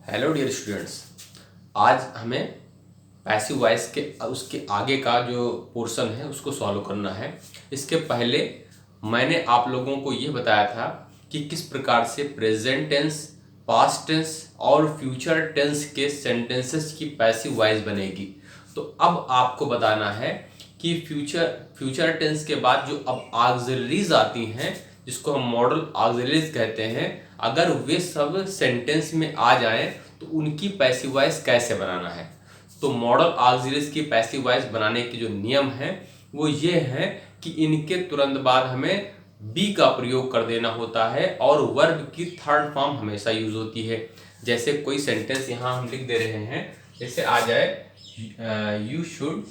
Hello dear students. आज हमें passive voice के उसके आगे का जो पोर्शन है उसको सॉल्व करना है। इसके पहले मैंने आप लोगों को ये बताया था कि किस प्रकार से प्रेजेंट टेंस, पास्ट टेंस और फ्यूचर टेंस के सेंटेंसेस की पैसिव वॉइस बनेगी। तो अब आपको बताना है कि फ्यूचर टेंस के बाद जो अब ऑक्सिलरीज आती हैं, जिसको हम मॉडल ऑक्सिलरीज कहते हैं, अगर वे सब सेंटेंस में आ जाएं तो उनकी पैसिव वॉइस कैसे बनाना है। तो मॉडल ऑक्सिलरीज की पैसिव वॉइस बनाने के जो नियम हैं वो ये हैं कि इनके तुरंत बाद हमें बी का प्रयोग कर देना होता है और वर्ब की थर्ड फॉर्म हमेशा यूज होती है। जैसे कोई सेंटेंस यहाँ हम लिख दे रहे हैं, जैसे आ जाए you should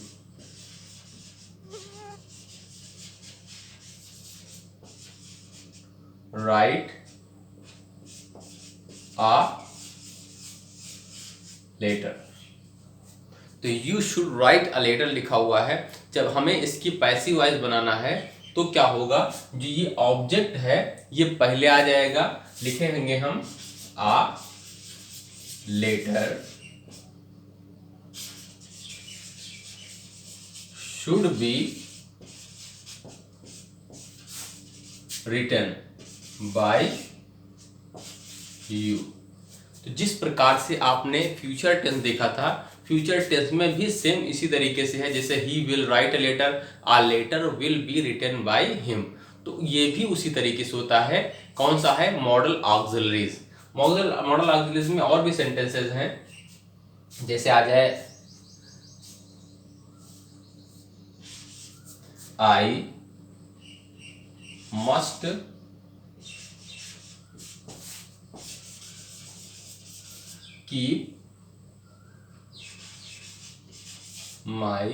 write a letter. तो you should write a letter लिखा हुआ है। जब हमें इसकी पैसिव वॉइस बनाना है तो क्या होगा, जो ये ऑब्जेक्ट है ये पहले आ जाएगा। लिखेंगे हम a letter should be written by you. तो जिस प्रकार से आपने फ्यूचर टेंस देखा था, फ्यूचर टेंस में भी सेम इसी तरीके से है। जैसे ही will write a letter, a letter will be written by him. तो ये भी उसी तरीके से होता है। कौन सा है? Model auxiliaries. मॉडल ऑक्सिलरीज में और भी सेंटेंसेस हैं। जैसे आ जाए I must keep my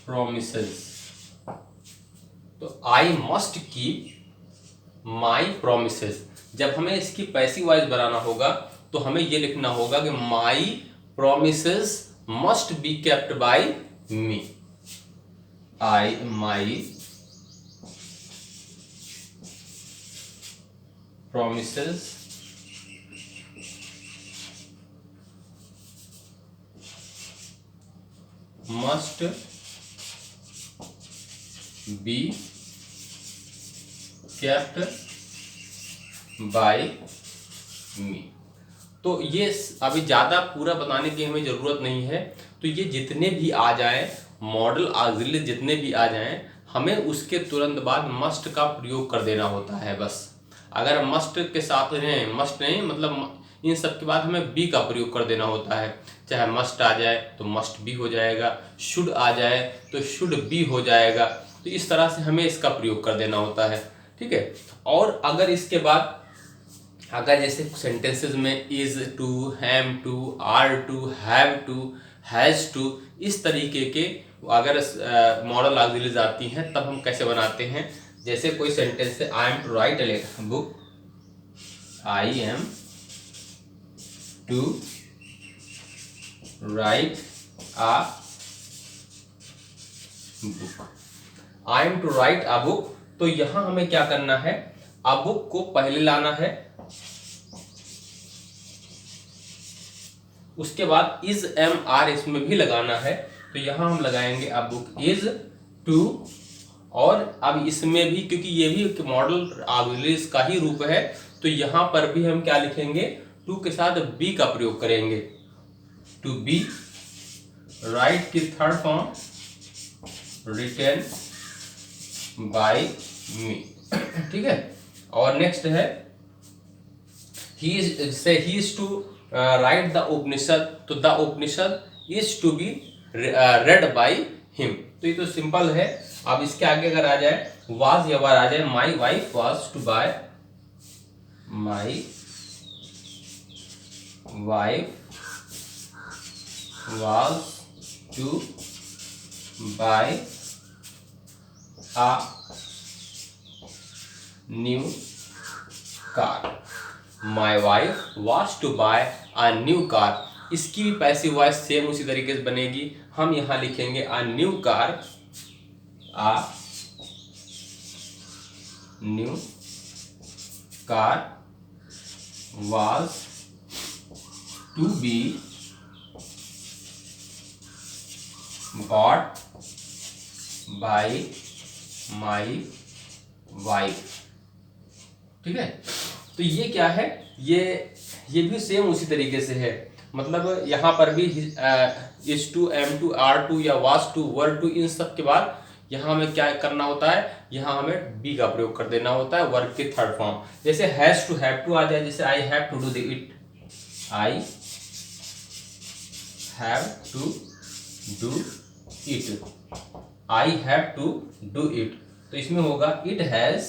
promises. तो I must keep my promises. जब हमें इसकी पैसिव वॉइस बनाना होगा तो हमें यह लिखना होगा कि my promises must be kept by me. My promises must be kept by me. तो ये अभी ज़्यादा पूरा बताने की हमें ज़रूरत नहीं है। तो ये जितने भी आ जाएं, मॉडल ऑक्सिलरी जितने भी आ जाएं, हमें उसके तुरंत बाद मस्ट का प्रयोग कर देना होता है बस। अगर मस्ट के साथ हैं, मस्ट नहीं मतलब इन सब के बाद हमें बी का प्रयोग कर देना होता है। चाहे मस्ट आ जाए तो मस्ट बी हो जाएगा, शुड आ जाए तो शुड बी हो जाएगा। तो इस तरह से हमें इसका प्रयोग कर देना होता है, ठीक है। और अगर इसके बाद अगर जैसे सेंटेंसेस में is to, am to, are to, have to, has to, इस तरीके के अगर मॉडल ऑक्सिलरीज आती हैं तब हम कैसे बनाते हैं। जैसे कोई सेंटेंस है I am to write a book, I am to write a book, I am to write a book. तो यहां हमें क्या करना है, अ बुक को पहले लाना है, उसके बाद इज एम आर इसमें भी लगाना है। तो यहां हम लगाएंगे अ बुक इज टू। और अब इसमें भी क्योंकि ये भी मॉडल ऑक्सिलरीज का ही रूप है, तो यहां पर भी हम क्या लिखेंगे, टू के साथ बी का प्रयोग करेंगे। टू बी राइट की third form written by me, ठीक है। और नेक्स्ट है he is to write the Upanishad, तो the Upanishad is to be read by him. तो ये तो सिंपल है। अब इसके आगे अगर आ जाए वाज या वार आ जाए, my wife was to buy, my wife was to buy a new car, my wife was to buy a new car। इसकी भी पैसिव वॉइस सेम उसी तरीके से बनेगी। हम यहाँ लिखेंगे a new car, a new car was to be bought by my wife। ठीक है, तो ये क्या है, ये भी सेम उसी तरीके से है। मतलब यहाँ पर भी is to, am to, are to या वाज टू, वर टू, इन सब के बाद यहाँ हमें क्या करना होता है, यहाँ हमें बी का प्रयोग कर देना होता है वर्ब के थर्ड फॉर्म। जैसे हैज टू, हैव टू आ जाए, जैसे I have to do it, I have to do it, I have to do it, तो इसमें होगा it has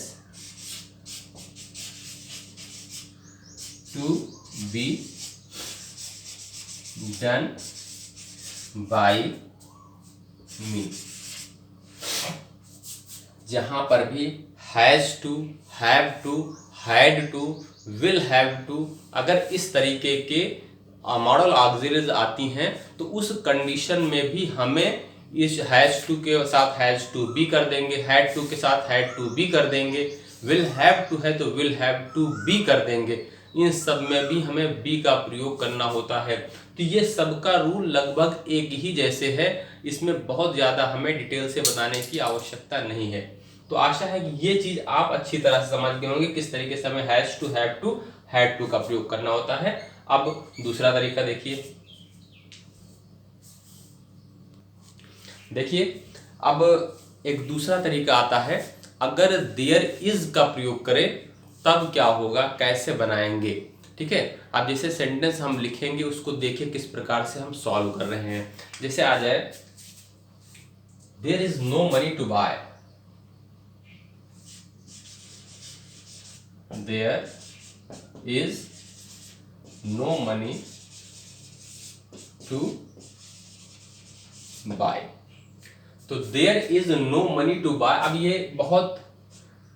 to be done by me. जहां पर भी has to, have to, had to, will have to, अगर इस तरीके के मॉडल ऑक्सिलरीज आती हैं तो उस कंडीशन में भी हमें इस हैज टू के साथ हैज टू बी कर देंगे, हैड टू के साथ हैड टू बी कर देंगे, विल हैव टू है तो विल हैव टू बी कर देंगे। इन सब में भी हमें बी का प्रयोग करना होता है। तो ये सबका रूल लगभग एक ही जैसे है, इसमें बहुत ज़्यादा हमें डिटेल से बताने की आवश्यकता नहीं है। तो आशा है कि ये चीज़ आप अच्छी तरह से समझ गए होंगे किस तरीके से हमें has to, have to, had to का प्रयोग करना होता है। अब दूसरा तरीका देखिए, अब एक दूसरा तरीका आता है, अगर देयर इज का प्रयोग करें तब क्या होगा, कैसे बनाएंगे। ठीक है, अब जैसे सेंटेंस हम लिखेंगे उसको देखिए किस प्रकार से हम सॉल्व कर रहे हैं। जैसे आ जाए there is no money to buy, there is no money to buy, तो there is no money to buy. अब ये बहुत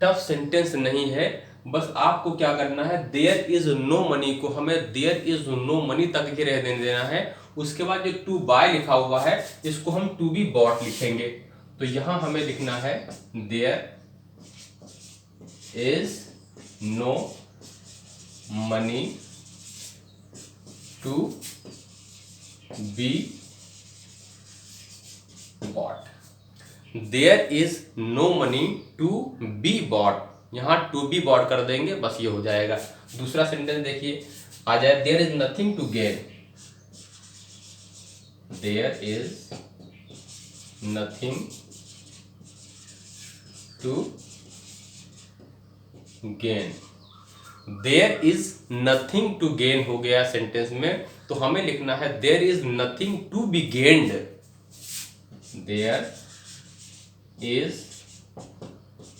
टफ सेंटेंस नहीं है, बस आपको क्या करना है, देयर इज नो मनी को हमें देयर इज नो मनी तक ही रह देना है। उसके बाद जो टू बाय लिखा हुआ है इसको हम टू बी बॉट लिखेंगे। तो यहां हमें लिखना है there is no money to be bought, there is no money to be bought, यहां टू बी बॉट कर देंगे, बस ये हो जाएगा। दूसरा सेंटेंस देखिए आ जाए, there is nothing to gain, there is nothing to gain, there is nothing to gain हो गया सेंटेंस में। तो हमें लिखना है there is nothing to be gained, there is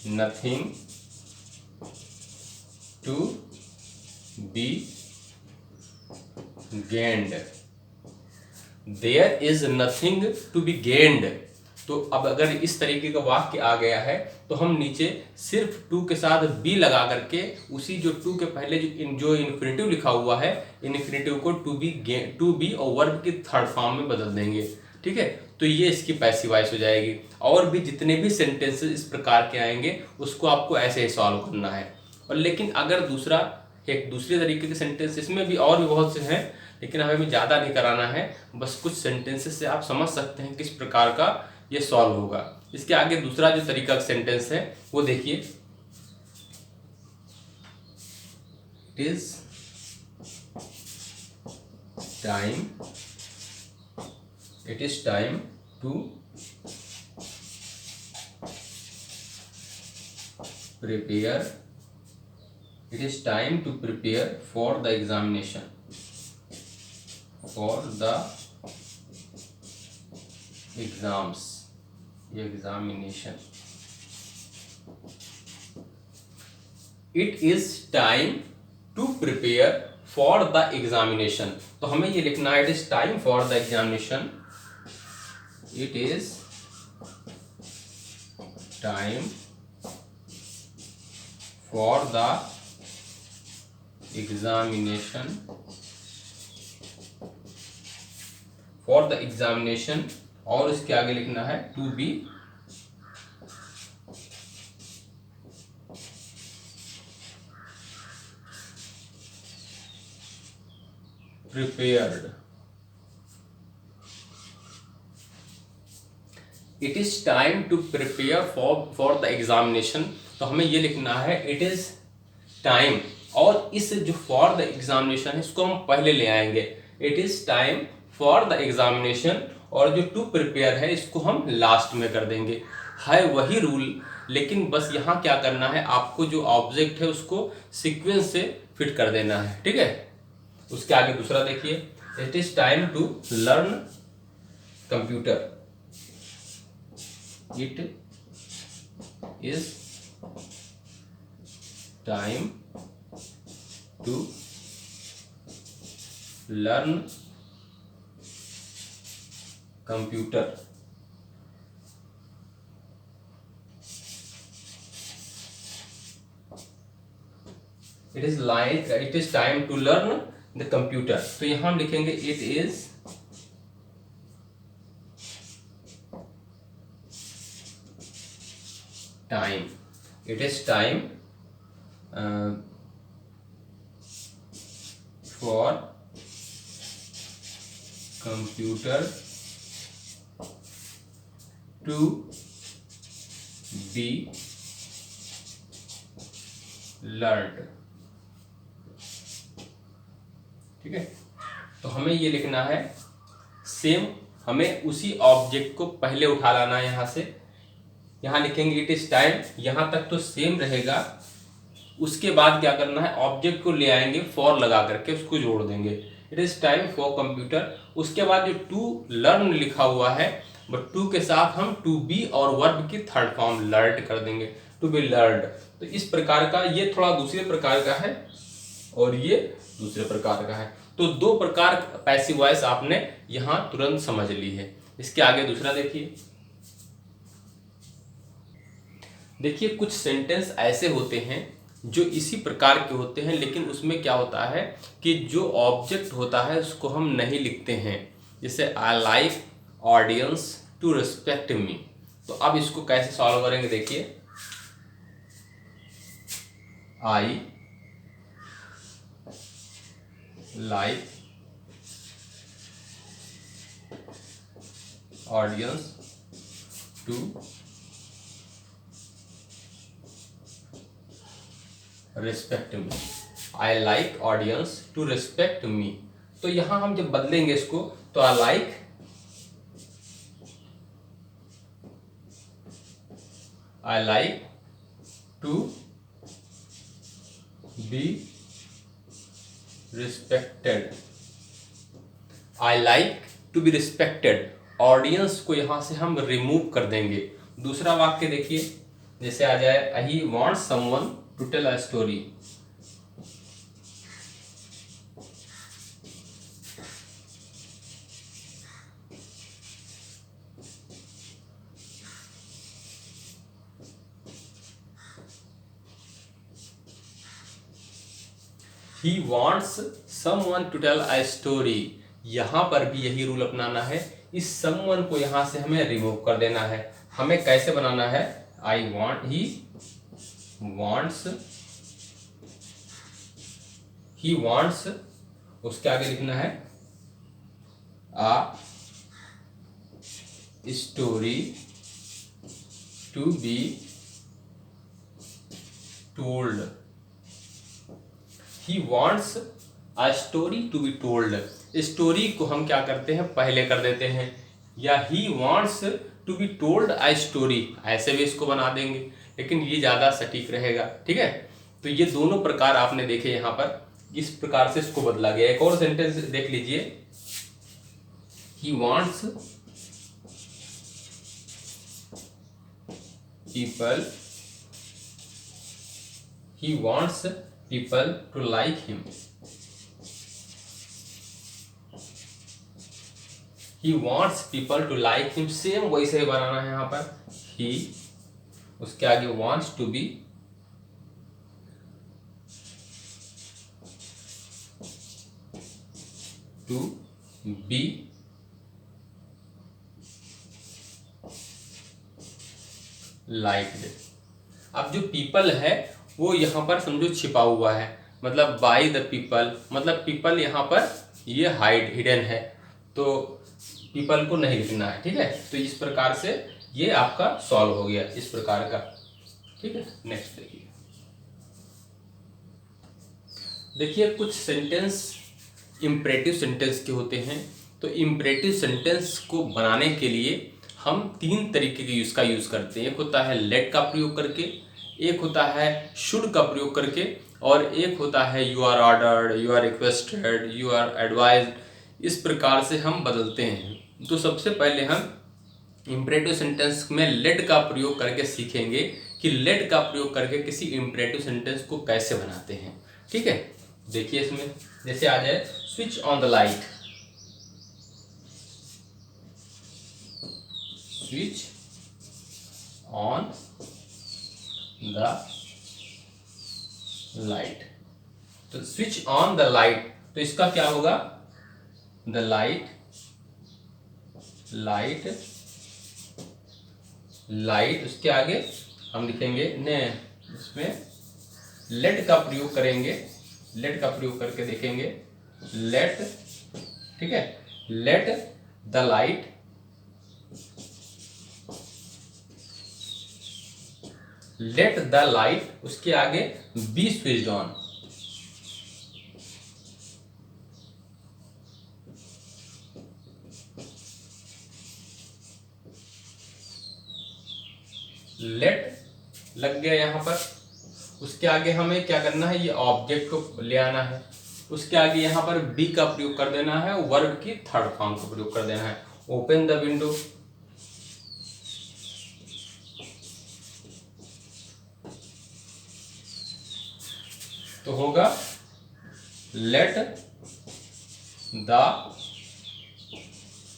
nothing to be gained, there is nothing to be gained. तो अब अगर इस तरीके का वाक्य आ गया है तो हम नीचे सिर्फ टू के साथ बी लगा करके उसी जो टू के पहले जो इन्फिनेटिव लिखा हुआ है, इन्फिनेटिव को टू बी और वर्ब की थर्ड फॉर्म में बदल देंगे। ठीक है, तो ये इसकी पैसिव वॉइस हो जाएगी। और भी जितने भी सेंटेंसेस इस प्रकार के आएंगे उसको आपको ऐसे ही सॉल्व करना है। और लेकिन अगर एक दूसरे तरीके के सेंटेंस, इसमें भी और भी बहुत से हैं लेकिन हमें ज़्यादा नहीं कराना है, बस कुछ सेंटेंसेस से आप समझ सकते हैं किस प्रकार का ये सॉल्व होगा। इसके आगे दूसरा जो तरीका सेंटेंस है वो देखिए, it is time to prepare, it is time to prepare for the examination, for the examination, it is time to prepare for the examination। तो हमें ये लिखना है it is time for the examination, it is time for the examination, for the examination, और इसके आगे लिखना है to be prepared. It is time to prepare for the examination. तो हमें ये लिखना है it is time, और इस जो for the examination है इसको हम पहले ले आएंगे. It is time for the examination, और जो to prepare है इसको हम लास्ट में कर देंगे. है वही रूल, लेकिन बस यहाँ क्या करना है, आपको जो ऑब्जेक्ट है उसको सीक्वेंस से फिट कर देना है. ठीक है. उसके आगे दूसरा देखिए, it is time to learn computer. It is time to learn computer. It is time to learn the computer. तो यहां हम लिखेंगे it is time. It is time for computer to be learned. ठीक है. तो हमें ये लिखना है सेम, हमें उसी ऑब्जेक्ट को पहले उठा लाना है यहाँ से. यहाँ लिखेंगे इट इज टाइम, यहाँ तक तो सेम रहेगा. उसके बाद क्या करना है, ऑब्जेक्ट को ले आएंगे फॉर लगा करके उसको जोड़ देंगे. It is time for computer. उसके बाद जो टू लर्न लिखा हुआ है, बट टू के साथ हम टू बी और वर्ब की थर्ड फॉर्म लर्ड कर देंगे, टू बी लर्ड. तो इस प्रकार का ये थोड़ा दूसरे प्रकार का है और ये दूसरे प्रकार का है. तो दो प्रकार पैसिव वॉइस आपने यहां तुरंत समझ ली है. इसके आगे दूसरा देखिए. देखिए कुछ सेंटेंस ऐसे होते हैं जो इसी प्रकार के होते हैं, लेकिन उसमें क्या होता है कि जो ऑब्जेक्ट होता है उसको हम नहीं लिखते हैं. जैसे I like audience to respect me. तो अब इसको कैसे सॉल्व करेंगे, देखिए. I like audience to respect me. I like audience to respect me. तो यहां हम जब बदलेंगे इसको, तो I like to be respected. I like to be respected. Audience को यहां से हम रिमूव कर देंगे. दूसरा वाक्य देखिए, जैसे आ जाए he wants someone to tell a story. He wants someone to tell a story. यहां पर भी यही रूल अपनाना है. इस someone को यहां से हमें रिमूव कर देना है. हमें कैसे बनाना है, he wants, उसके आगे लिखना है a story to be told. He wants a story to be told. Story को हम क्या करते हैं, पहले कर देते हैं. या he wants to be told a story, ऐसे भी इसको बना देंगे, लेकिन ये ज़्यादा सटीक रहेगा. ठीक है. तो ये दोनों प्रकार आपने देखे यहाँ पर, इस प्रकार से इसको बदला गया. एक और सेंटेंस देख लीजिए. He wants people to like him. He wants people to like him. Same वैसे ही बनाना है यहाँ पर. He, उसके आगे wants to be liked. अब जो people है वो यहाँ पर समझो छिपा हुआ है, मतलब by the people, मतलब people यहाँ पर ये हिडन है, तो पीपल को नहीं लिखना है, ठीक है। तो इस प्रकार से ये आपका सॉल्व हो गया इस प्रकार का, ठीक है। नेक्स्ट देखिए कुछ सेंटेंस इम्परेटिव सेंटेंस के होते हैं। तो इम्परेटिव सेंटेंस को बनाने के लिए हम 3 तरीके के इसका यूज़ करते हैं। एक होता है लेट का प्रयोग करके, एक होता है शुड का प्रयोग करके, और एक होता है you are ordered, you are requested, you are advised. इस प्रकार से हम बदलते हैं। तो सबसे पहले हम इम्परेटिव सेंटेंस में लेट का प्रयोग करके सीखेंगे कि लेट का प्रयोग करके किसी इम्परेटिव सेंटेंस को कैसे बनाते हैं, ठीक है। देखिए इसमें जैसे आ जाए switch on the light, switch on the light. तो स्विच ऑन द लाइट, तो इसका क्या होगा, द लाइट, लाइट, लाइट, उसके आगे हम लिखेंगे ने, इसमें लेट का प्रयोग करेंगे, लेट का प्रयोग करके देखेंगे, लेट, ठीक है, let the light, let the light, उसके आगे बी स्विच्ड ऑन, लेट लग गया यहाँ पर। उसके आगे हमें क्या करना है, ये ऑब्जेक्ट को ले आना है। उसके आगे यहाँ पर बी का प्रयोग कर देना है, वर्ब की थर्ड फॉर्म का प्रयोग कर देना है, ओपन द विंडो। तो होगा let the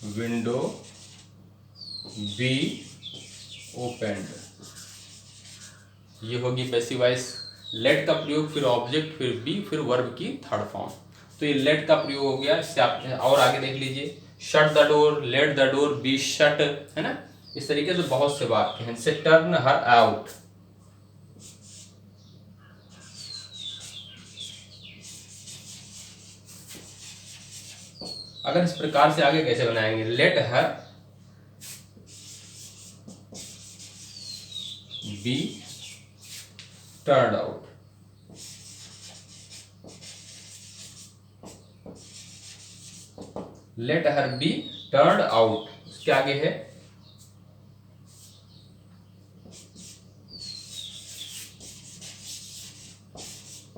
window be opened. ये होगी पैसिव वॉइस। लेट का प्रयोग, फिर ऑब्जेक्ट, फिर बी, फिर वर्ब की थर्ड फॉर्म। तो ये लेट का प्रयोग हो गया। इससे आप और आगे देख लीजिए, shut the door, let the door be shut, है ना। इस तरीके से बहुत से वाक्य हैं। से टर्न हर आउट, अगर इस प्रकार से आगे कैसे बनाएंगे, let her be turn out, let her be turn out, उसके आगे है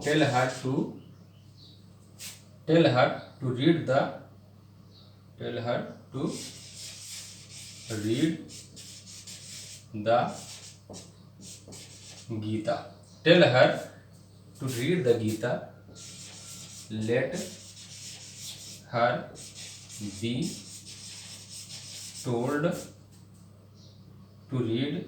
tell her to read the, tell her to read the Gita, tell her to read the Gita, let her be told to read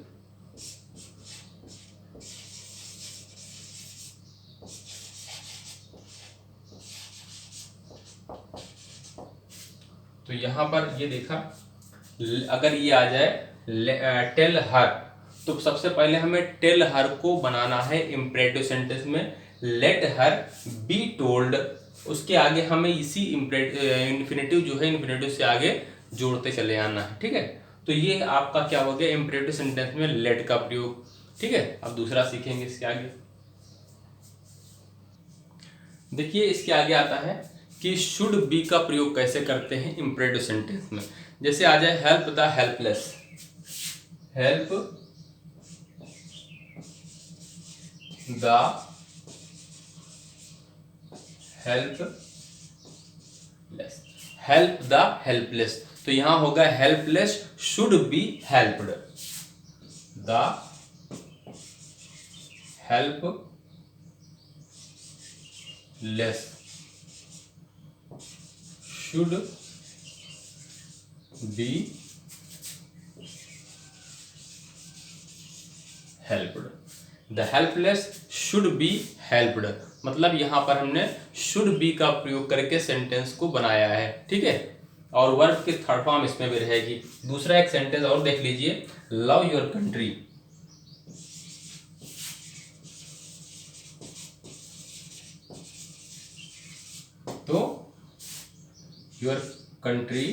तो यहां पर ये देखा, अगर ये आ जाए टेल हर, तो सबसे पहले हमें टेल हर को बनाना है इम्परेटिव सेंटेंस में, लेट हर बी टोल्ड, उसके आगे हमें इसी इन्फिनेटिव जो है, इन्फिनेटिव से आगे जोड़ते चले आना है, ठीक है। तो ये आपका क्या हो गया, इम्परेटिव सेंटेंस में लेट का प्रयोग, ठीक है। अब दूसरा सीखेंगे इसके आगे। देखिए इसके आगे आता है कि शुड बी का प्रयोग कैसे करते हैं इम्परेटिव सेंटेंस में। जैसे आ जाए help the helpless, help the helpless, help the helpless, तो यहां होगा helpless should be helped, the helpless should be helped, the helpless should be helped, मतलब यहां पर हमने शुड बी का प्रयोग करके सेंटेंस को बनाया है, ठीक है। और वर्ब की थर्ड फॉर्म इसमें भी रहेगी। दूसरा एक सेंटेंस और देख लीजिए, लव योर कंट्री, तो your country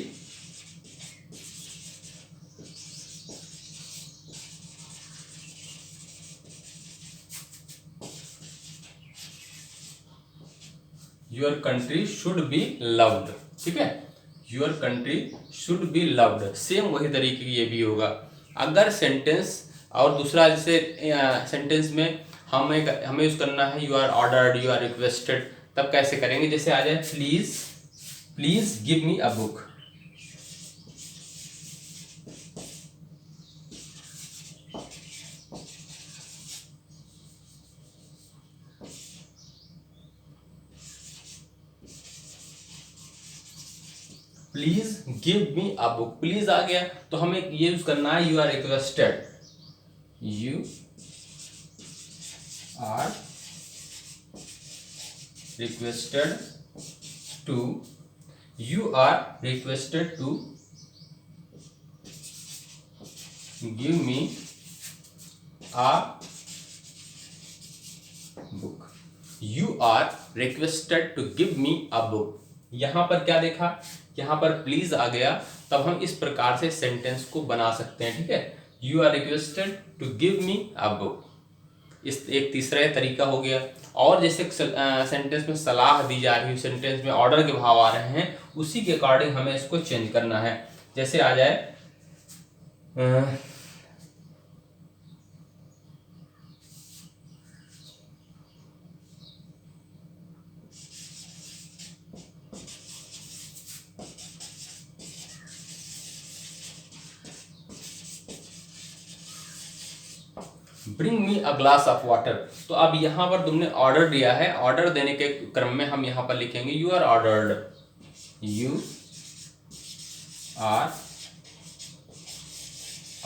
your country should be loved. ठीक है, your country should be loved. Same वही तरीके की ये भी होगा। अगर सेंटेंस और दूसरा जैसे सेंटेंस में हमें यूज करना है you are ordered, you are requested, तब कैसे करेंगे? जैसे आ जाए please, please give me a book. Please give me a book, please आ गया तो हमें ये यूज करना है you are requested, you are requested to, you are requested to give me a book, you are requested to give me a book। यहां पर क्या देखा, यहां पर प्लीज आ गया, तब हम इस प्रकार से सेंटेंस को बना सकते हैं। ठीक है, you are requested to give me a book, इस एक तीसरा तरीका हो गया। और जैसे सेंटेंस में सलाह दी जा रही है, सेंटेंस में ऑर्डर के भाव आ रहे हैं, उसी के अकॉर्डिंग हमें इसको चेंज करना है। जैसे आ जाए bring me a glass of water. तो अब यहां पर तुमने ऑर्डर दिया है, ऑर्डर देने के क्रम में हम यहां पर लिखेंगे you are ordered, you are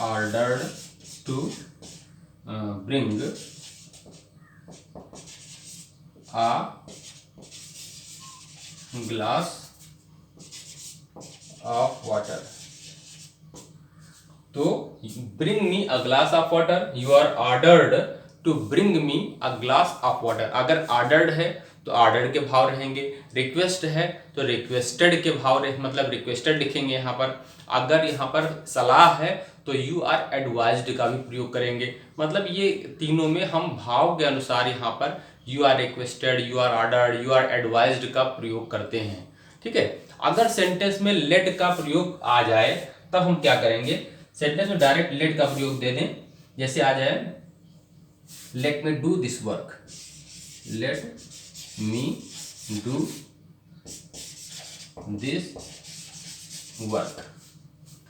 ordered to bring a glass of water. तो bring me a glass of water, you are ordered to bring me a glass of water. अगर ऑर्डर्ड है तो ऑर्डर्ड के भाव रहेंगे, रिक्वेस्ट है तो requested के भाव रहे, मतलब रिक्वेस्टेड लिखेंगे यहाँ पर। अगर यहाँ पर सलाह है तो यू आर एडवाइज्ड का भी प्रयोग करेंगे। मतलब ये तीनों में हम भाव के अनुसार यहाँ पर you are requested, you are ordered, you are advised का प्रयोग करते हैं। ठीक है, अगर सेंटेंस में लेट का प्रयोग आ जाए तब हम क्या करेंगे? सेंटेंस में डायरेक्ट लेट का प्रयोग दे दें। जैसे आ जाए late me do this work, late me do this work.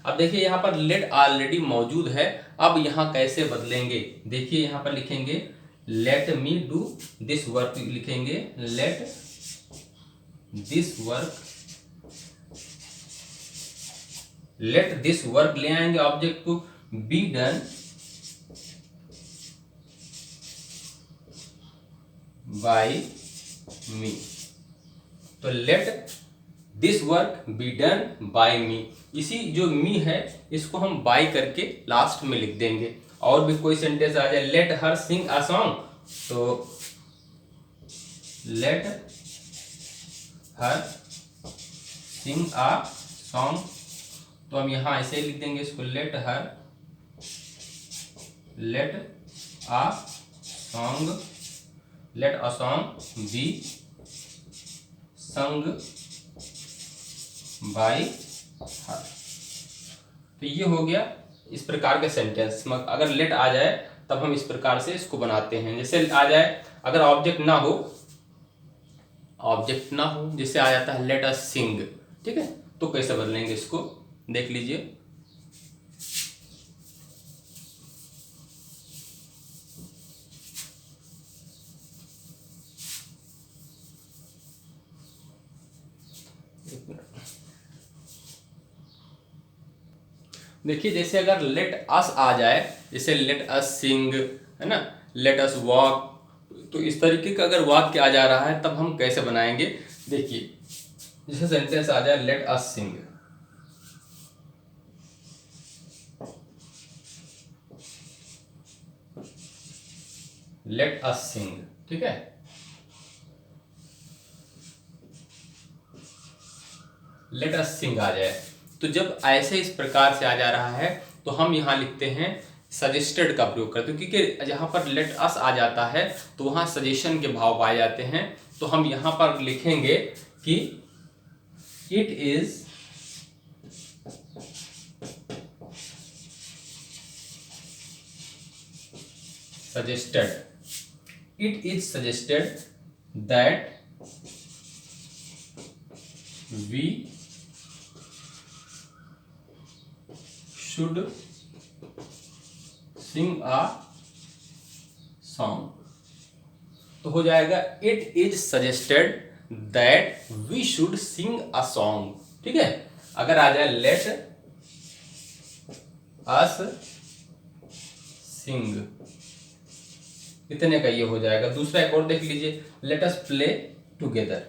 अब देखिए यहाँ पर लेट ऑलरेडी मौजूद है, अब यहाँ कैसे बदलेंगे? देखिए यहाँ पर लिखेंगे let me do this work, लिखेंगे let this work, let this work ले आएंगे ऑब्जेक्ट को, बी डन बाय मी। तो let this work be done by me, इसी जो मी है इसको हम बाय करके लास्ट में लिख देंगे। और भी कोई सेंटेंस आ जाए, let her sing a song, तो let her sing a song, तो हम यहां ऐसे ही लिख देंगे इसको, let her, let a song, let a song be sung by her. तो ये हो गया इस प्रकार के सेंटेंस। अगर लेट आ जाए तब हम इस प्रकार से इसको बनाते हैं। जैसे आ जाए अगर ऑब्जेक्ट ना हो, ऑब्जेक्ट ना हो जैसे आ जाता है लेट अस सिंग। ठीक है, तो कैसे बदलेंगे इसको देख लीजिए। देखिए जैसे अगर लेट अस आ जाए, जैसे लेट अस सिंग है ना, लेट अस वॉक, तो इस तरीके का अगर वाक्य आ जा रहा है तब हम कैसे बनाएंगे? देखिए जैसे सेंटेंस आ जाए लेट अस सिंग, लेट अस सिंग। ठीक है, लेट अस सिंग आ जाए। तो जब ऐसे इस प्रकार से आ जा रहा है तो हम यहाँ लिखते हैं सजेस्टेड का प्रयोग करते हैं, क्योंकि जहाँ पर लेट अस आ जाता है तो वहाँ सजेशन के भाव पाए जाते हैं। तो हम यहाँ पर लिखेंगे कि it is suggested that we should sing a song। तो हो जाएगा it is suggested that we should sing a song. ठीक है, अगर आ जाए लेट अस सिंग, इतने का ये हो जाएगा। दूसरा एक और देख लीजिए, let us play together.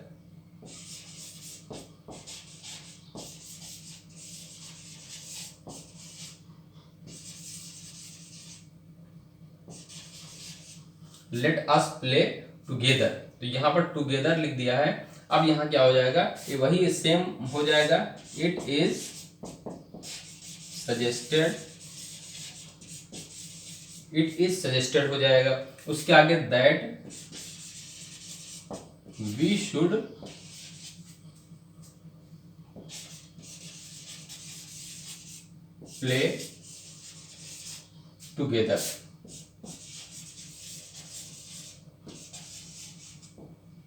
Let us play together, तो यहाँ पर टुगेदर लिख दिया है। अब यहाँ क्या हो जाएगा, ये वही सेम हो जाएगा, it is suggested, it is suggested हो जाएगा। उसके आगे that we should play together.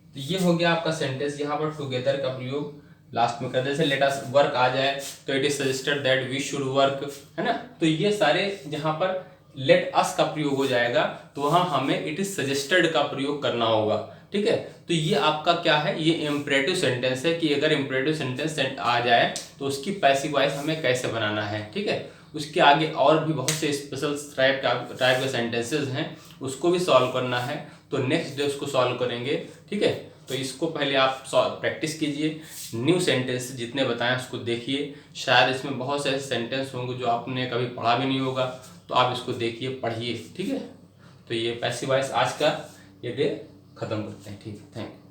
तो ये हो गया आपका सेंटेंस। यहाँ पर टुगेदर का प्रयोग लास्ट में कर दे। जैसे लेट अस वर्क आ जाए तो it is suggested that we should work, है ना। तो ये सारे जहाँ पर लेट अस का प्रयोग हो जाएगा तो वहाँ हमें इट इज सजेस्टेड का प्रयोग करना होगा। ठीक है, तो ये आपका क्या है, ये इम्परेटिव सेंटेंस है कि अगर इम्परेटिव सेंटेंस आ जाए तो उसकी पैसिव वॉइस हमें कैसे बनाना है। ठीक है, उसके आगे और भी बहुत से स्पेशल टाइप के सेंटेंसेस हैं, उसको भी सॉल्व करना है। तो नेक्स्ट डे उसको सॉल्व करेंगे। ठीक है, तो इसको पहले आप प्रैक्टिस कीजिए। न्यू सेंटेंस जितने बताएं उसको देखिए, शायद इसमें बहुत से ऐसे सेंटेंस होंगे जो आपने कभी पढ़ा भी नहीं होगा, तो आप इसको देखिए, पढ़िए। ठीक है, तो ये पैसिव वॉइस आज का ये डे खत्म करते हैं। ठीक है, थैंक यू।